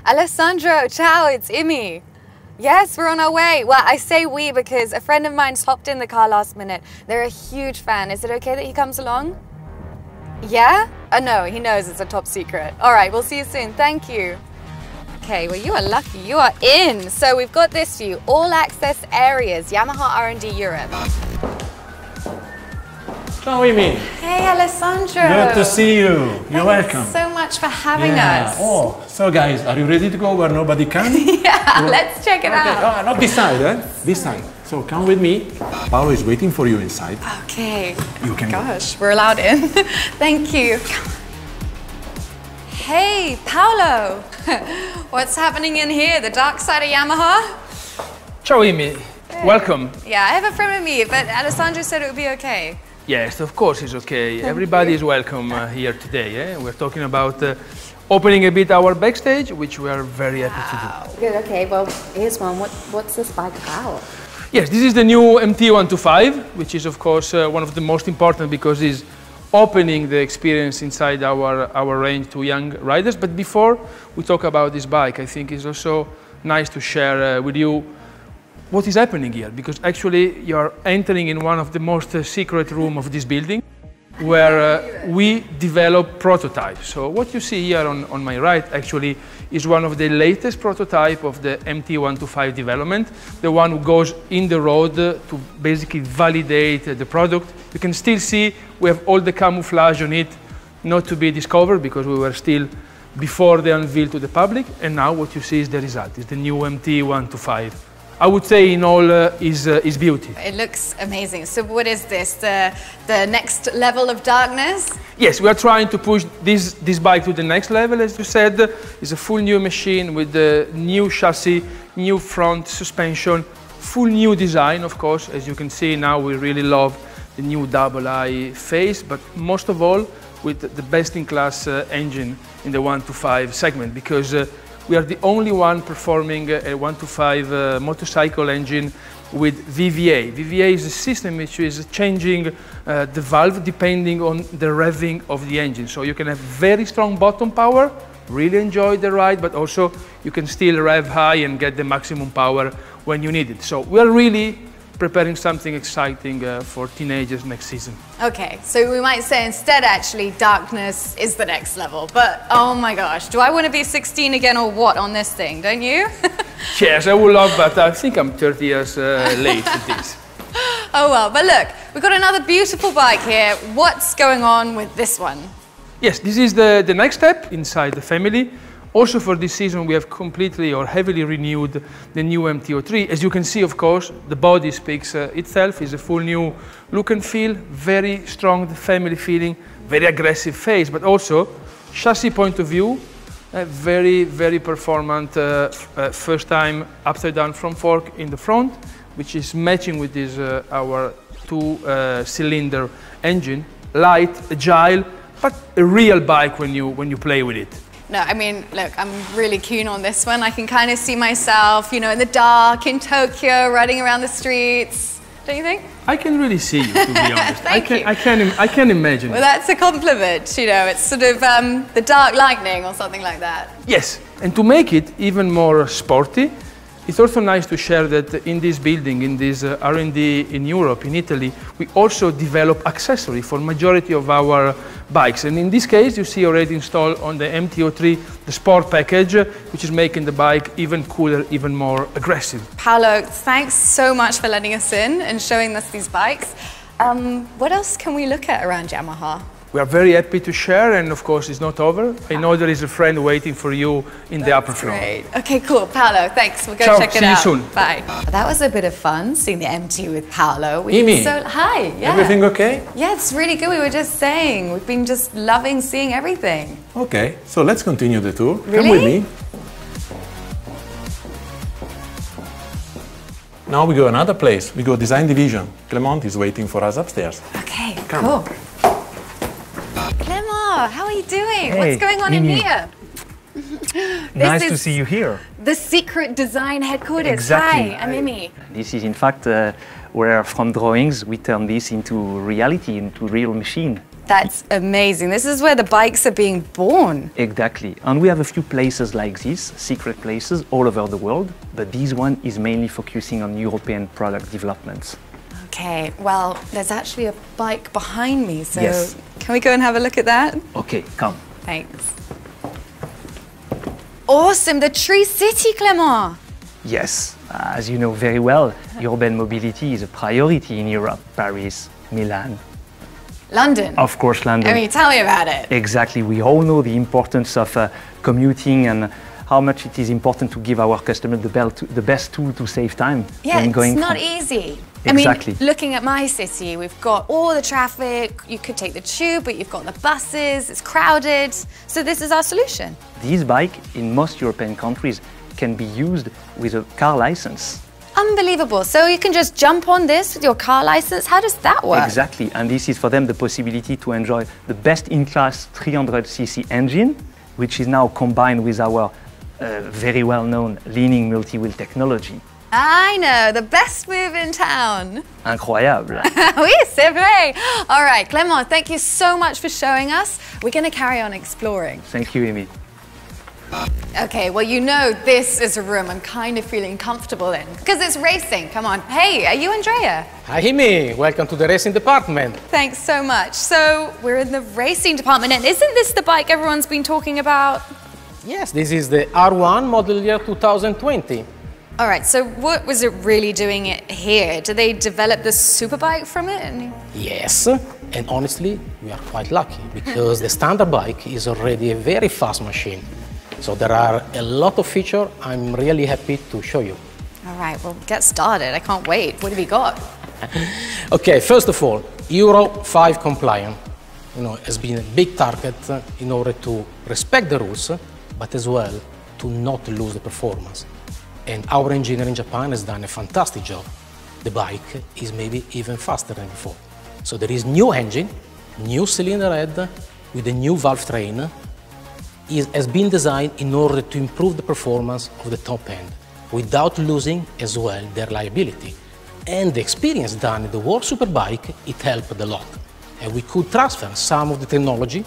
Alessandro, ciao, it's Imi. Yes, we're on our way. Well, I say we because a friend of mine's hopped in the car last minute. They're a huge fan. Is it okay that he comes along? Yeah? No, he knows it's a top secret. All right, we'll see you soon. Thank you. Okay, well, you are lucky. You are in. So we've got this for you. All access areas, Yamaha R&D Europe. Ciao, Imi. Hey, Alessandro. Good to see you. You're welcome. Thanks so much for having us. Oh, so guys, are you ready to go where nobody can? Yeah, let's check it out. Oh, not this side, eh? This side. So come with me. Paolo is waiting for you inside. Okay. You can Gosh, we're allowed in. Thank you. Hey, Paolo. What's happening in here? The dark side of Yamaha? Ciao, Imi. Hey. Welcome. Yeah, I have a friend with me, but Alessandro said it would be okay. Yes, of course it's okay. Everybody is welcome here today. Eh? We're talking about opening a bit our backstage, which we are very happy to do. Good, okay, well, here's one. What's this bike about? Yes, this is the new MT125, which is of course one of the most important because it's opening the experience inside our range to young riders. But before we talk about this bike, I think it's also nice to share with you what is happening here, because actually you're entering in one of the most secret rooms of this building, where we develop prototypes. So what you see here on my right actually is one of the latest prototype of the MT125 development, the one who goes in the road to basically validate the product. You can still see we have all the camouflage on it, not to be discovered because we were still before the unveil to the public, and now what you see is the result, is the new MT125. I would say in all is beauty. It looks amazing. So what is this, the next level of darkness? Yes, we are trying to push this bike to the next level, as you said. It's a full new machine with the new chassis, new front suspension, full new design, of course. As you can see now, we really love the new double I face, but most of all with the best-in-class engine in the 125 segment, because we are the only one performing a 125 motorcycle engine with VVA. VVA is a system which is changing the valve depending on the revving of the engine. So you can have very strong bottom power, really enjoy the ride, but also you can still rev high and get the maximum power when you need it. So we are really preparing something exciting for teenagers next season. Okay, so we might say instead actually darkness is the next level, but oh my gosh, do I want to be 16 again or what on this thing, don't you? Yes, I would love, but I think I'm 30 years late with this. Oh well, but look, we've got another beautiful bike here. What's going on with this one? Yes, this is the next step inside the family. Also for this season we have completely or heavily renewed the new MT-03. As you can see, of course, the body speaks itself. It's a full new look and feel, very strong family feeling, very aggressive face, but also chassis point of view, very, very performant first time upside down front fork in the front, which is matching with this our two-cylinder engine, light, agile, but a real bike when you play with it. No, I mean, look, I'm really keen on this one. I can kind of see myself, you know, in the dark, in Tokyo, riding around the streets. Don't you think? I can really see you, to be honest. Thank you. I can imagine. Well, that's a compliment, you know. It's sort of the dark lightning or something like that. Yes, and to make it even more sporty, it's also nice to share that in this building, in this R&D in Europe, in Italy, we also develop accessory for majority of our bikes. And in this case, you see already installed on the MT-03, the sport package, which is making the bike even cooler, even more aggressive. Paolo, thanks so much for letting us in and showing us these bikes. What else can we look at around Yamaha? We are very happy to share, and of course it's not over. I know there is a friend waiting for you in the upper floor. Great. Okay, cool. Paolo, thanks. We'll go Ciao, check it see out. you soon. Bye. That was a bit of fun, seeing the MT with Paolo. Imi. Hi, yeah. Everything okay? Yeah, it's really good. We were just saying, we've been just loving seeing everything. Okay, so let's continue the tour. Really? Come with me. Now we go another place. We go design division. Clement is waiting for us upstairs. Okay, Come. cool. Clement, how are you doing? Hey, What's going on Mimi. in here? Nice to see you here. The secret design headquarters. Exactly. Hi, I'm Mimi. This is in fact where from drawings we turn this into reality, into real machine. That's amazing. This is where the bikes are being born. Exactly. And we have a few places like this, secret places all over the world, but this one is mainly focusing on European product developments. Okay, well, there's actually a bike behind me, so Yes. can we go and have a look at that? Okay, come. Thanks. Awesome, the Tree City, Clément. Yes, as you know very well, urban mobility is a priority in Europe. Paris, Milan, London. of course London. I mean, tell me about it. Exactly, we all know the importance of commuting and how much it is important to give our customers the best tool to save time Yeah, when going it's not from. easy. Exactly. I mean, looking at my city, we've got all the traffic. You could take the tube, but you've got the buses, it's crowded. So this is our solution. This bike in most European countries can be used with a car license. Unbelievable. So you can just jump on this with your car license. How does that work? Exactly, and this is for them the possibility to enjoy the best-in-class 300cc engine, which is now combined with our very well-known leaning multi-wheel technology. I know, the best move in town. Incroyable. Oui, c'est vrai. All right, Clément, thank you so much for showing us. We're going to carry on exploring. Thank you, Amy. Okay, well, you know this is a room I'm kind of feeling comfortable in because it's racing. Come on. Hey, are you Andrea? Hi, Amy. Welcome to the racing department. Thanks so much. So we're in the racing department, and isn't this the bike everyone's been talking about? Yes, this is the R1 model year 2020. All right, so what was it really doing it here? Did they develop the superbike from it? Yes, and honestly, we are quite lucky because the standard bike is already a very fast machine. So there are a lot of features I'm really happy to show you. All right, well, get started. I can't wait. What have you got? Okay, first of all, Euro 5 compliant. Has been a big target in order to respect the rules, but as well to not lose the performance. And our engineer in Japan has done a fantastic job. The bike is maybe even faster than before. So there is new engine, new cylinder head with a new valve train. It has been designed in order to improve the performance of the top end without losing as well their reliability. And the experience done in the World Superbike, it helped a lot. And we could transfer some of the technology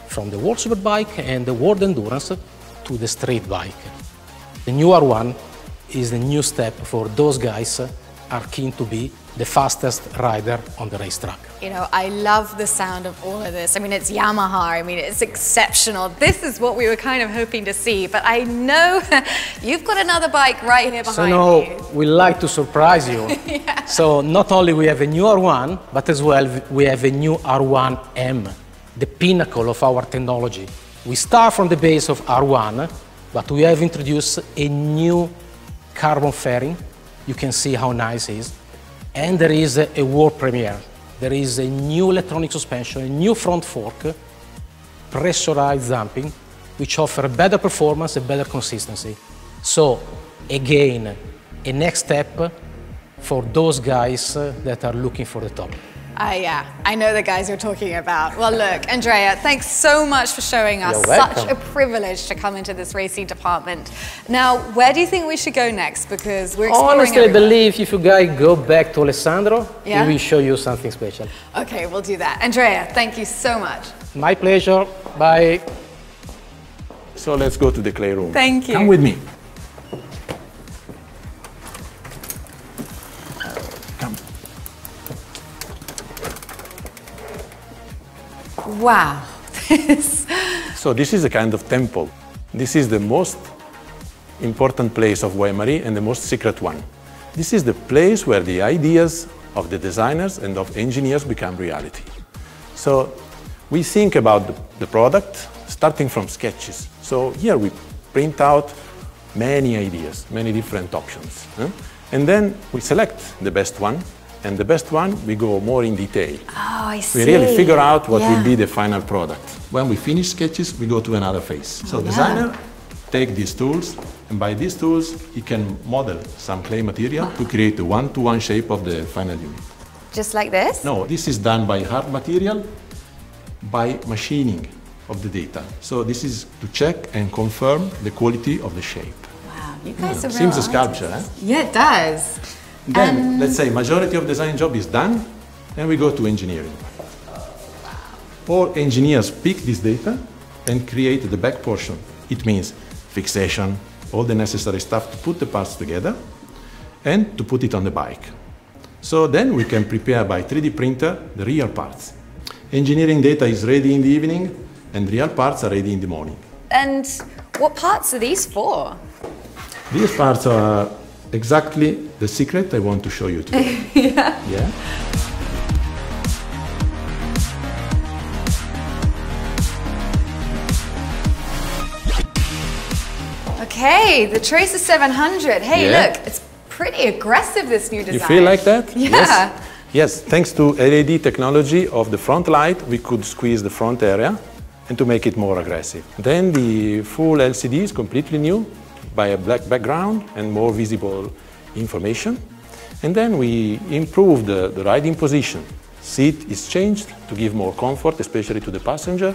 from the World Superbike and the World Endurance to the street bike. The new R1 is the new step for those guys who are keen to be the fastest rider on the racetrack. You know, I love the sound of all of this. I mean, it's Yamaha. I mean, it's exceptional. This is what we were kind of hoping to see. But I know you've got another bike right here behind me. So we like to surprise you. Yeah. So not only we have a new R1, but as well we have a new R1M, the pinnacle of our technology. We start from the base of R1, but we have introduced a new carbon fairing. You can see how nice it is. And there is a world premiere. There is a new electronic suspension, a new front fork, pressurized damping, which offer better performance and better consistency. So, again, a next step for those guys that are looking for the top. Yeah, I know the guys you're talking about. Well, look, Andrea, thanks so much for showing us. You're welcome. Such a privilege to come into this racing department. Now, where do you think we should go next? Because we're exploring Honestly, I everywhere. believe if you guys go back to Alessandro, Yeah? he will show you something special. Okay, we'll do that. Andrea, thank you so much. My pleasure. Bye. So let's go to the clay room. Thank you. Come with me. Come. Wow. So this is a kind of temple. This is the most important place of Weimari and the most secret one. This is the place where the ideas of the designers and of engineers become reality. So we think about the product starting from sketches. So here we print out many ideas, many different options. And then we select the best one. And the best one, we go more in detail. Oh, I see. We really figure out what Yeah. will be the final product. When we finish sketches, we go to another phase. So designer take these tools, and by these tools, he can model some clay material to create the one-to-one shape of the final unit. Just like this? No, this is done by hard material, by machining of the data. So this is to check and confirm the quality of the shape. Wow, you guys are real Seems a artists. sculpture, eh? Yeah, it does. Then, let's say, majority of design job is done, and we go to engineering. All engineers pick this data and create the back portion. It means fixation, all the necessary stuff to put the parts together and to put it on the bike. So then we can prepare by 3D printer the real parts. Engineering data is ready in the evening and real parts are ready in the morning. And what parts are these for? These parts are exactly the secret I want to show you today. Yeah? Okay, the Tracer 700. Hey, Yeah. look, it's pretty aggressive, this new design. You feel like that? Yeah. Yes. Yes, thanks to LED technology of the front light, we could squeeze the front area and to make it more aggressive. Then the full LCD is completely new by a black background and more visible information. And then we improved the riding position. Seat is changed to give more comfort, especially to the passenger.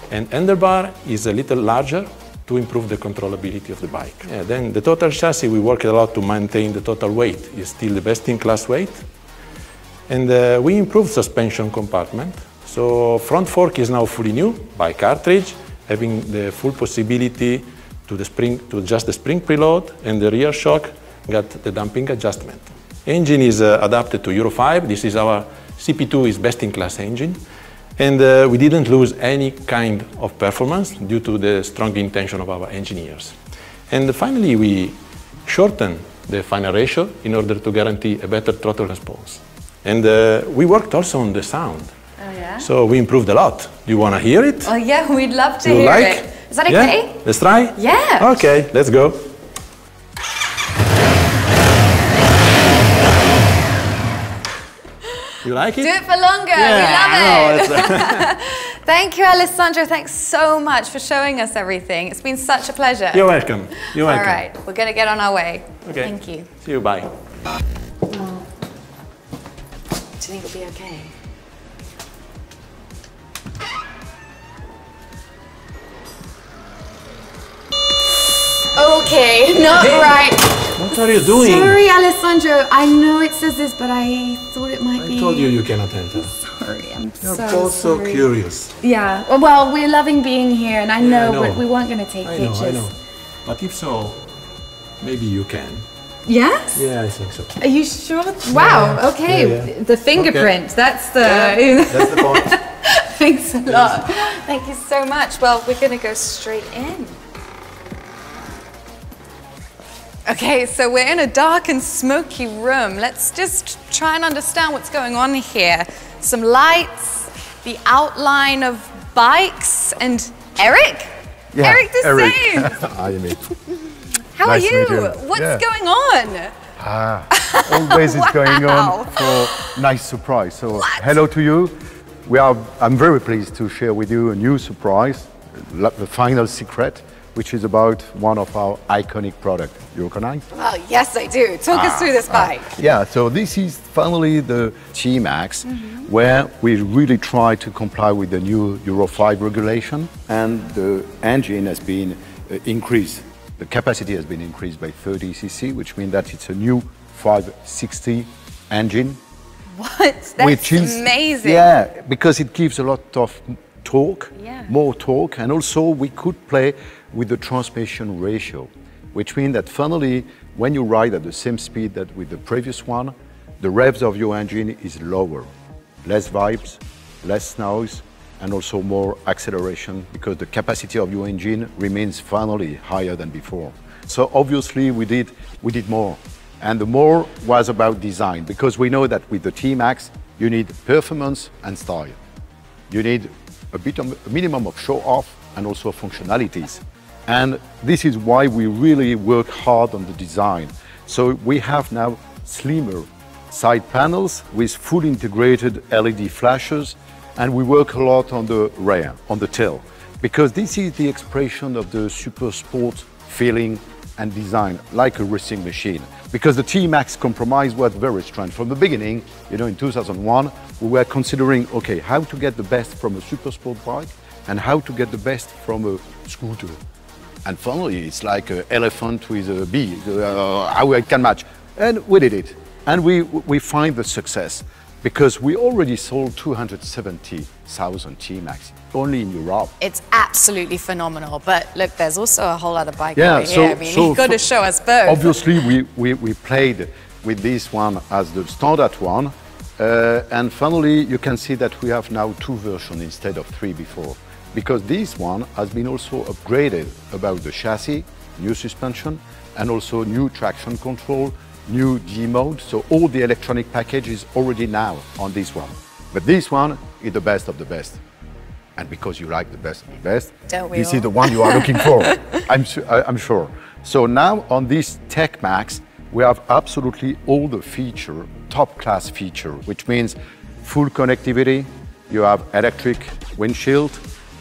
And handlebar is a little larger to improve the controllability of the bike. Yeah, then the total chassis, we worked a lot to maintain the total weight. It's still the best-in-class weight. And we improved suspension compartment. So front fork is now fully new by cartridge, having the full possibility to adjust the spring preload, and the rear shock got the damping adjustment. Engine is adapted to Euro 5. This is our CP2 is best-in-class engine. And we didn't lose any kind of performance due to the strong intention of our engineers. And finally, we shortened the final ratio in order to guarantee a better throttle response. And we worked also on the sound. Oh, yeah? So we improved a lot. Do you want to hear it? Oh, yeah, we'd love to You hear like? it. Is that okay? Yeah? Let's try? Yeah. Okay, let's go. You like it? Do it for longer. We love it. Thank you, Alessandro. Thanks so much for showing us everything. It's been such a pleasure. You're welcome. You're welcome. All right, we're going to get on our way. Okay. Thank you. See you, bye. Do you think it'll be okay? Okay, not right. What are you doing? Sorry, Alessandro. I know it says this, but I thought it might be. I told you you cannot enter. Sorry, I'm You're so both so sorry. curious. Yeah. Well, we're loving being here, and I know, I know. but we weren't going to take I pictures. know, I know. But if so, maybe you can. Yes? Yeah, I think so. Are you sure? Wow. Yeah, Okay. yeah. The fingerprint. Okay. That's the. Yeah, that's the point. Thanks a lot. Thank you so much. Well, we're going to go straight in. Okay, so we're in a dark and smoky room. Let's just try and understand what's going on here. Some lights, the outline of bikes, and Eric? Yeah, Eric the Eric. same. Hi, Amy. How Nice are to meet you? you. What's Yeah. going on? Always is going Wow. on for nice surprise. So What? hello to you. I'm very pleased to share with you a new surprise, the final secret, which is about one of our iconic products. You recognize? Well, yes, I do. Talk us through this bike. Yeah, so this is finally the T-Max, where we really try to comply with the new Euro 5 regulation, and the engine has been increased. The capacity has been increased by 30 cc, which means that it's a new 560 engine. What? That's amazing. Yeah, because it gives a lot of torque, Yeah. more torque, and also we could play with the transmission ratio, which means that finally, when you ride at the same speed that with the previous one, the revs of your engine is lower, less vibes, less noise, and also more acceleration, because the capacity of your engine remains finally higher than before. So obviously we did more. And the more was about design, because we know that with the T-Max, you need performance and style. You need a minimum of show-off and also functionalities. And this is why we really work hard on the design. So we have now slimmer side panels with full integrated LED flashes, and we work a lot on the rear, on the tail, because this is the expression of the super sport feeling and design, like a racing machine. Because the T-Max compromise was very strange. From the beginning, you know, in 2001, we were considering, okay, how to get the best from a super sport bike and how to get the best from a scooter. And finally, it's like an elephant with a bee, how I can match. And we did it. And we find the success. because we already sold 270,000 T-Max only in Europe. It's absolutely phenomenal. But look, there's also a whole other bike over here. I mean, you've got to show us both. Obviously, we played with this one as the standard one. And finally, you can see that we have now 2 versions instead of 3 before. Because this one has been also upgraded about the chassis, new suspension, and also new traction control, new G mode. So all the electronic package is already now on this one. But this one is the best of the best. And because you like the best of the best, this is the one you are looking for, I'm sure. So now on this Tech Max, we have absolutely all the feature, top class feature, which means full connectivity, you have electric windshield,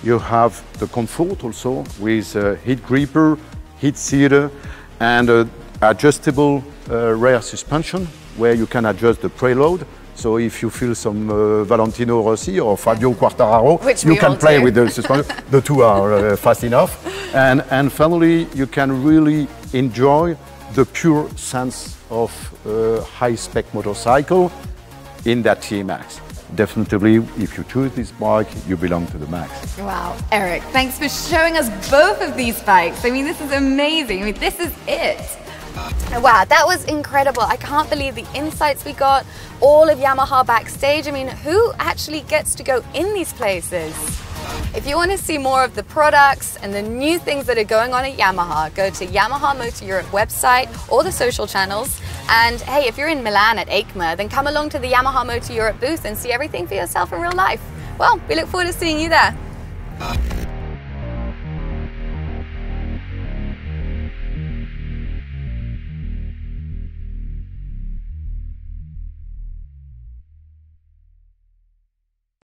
you have the comfort also with heat gripper, heat seater, and adjustable rear suspension where you can adjust the preload. So if you feel some Valentino Rossi or Fabio Quartararo, you can play with the suspension. The two are fast enough. And finally, you can really enjoy the pure sense of high-spec motorcycle in that T-Max. Definitely, if you choose this bike, you belong to the Max. Wow, Eric, thanks for showing us both of these bikes. I mean, this is amazing. I mean, this is it. Wow, that was incredible. I can't believe the insights we got, all of Yamaha Backstage. I mean, who actually gets to go in these places? If you want to see more of the products and the new things that are going on at Yamaha, go to Yamaha Motor Europe website or the social channels. And hey, if you're in Milan at EICMA, then come along to the Yamaha Motor Europe booth and see everything for yourself in real life. Well, we look forward to seeing you there.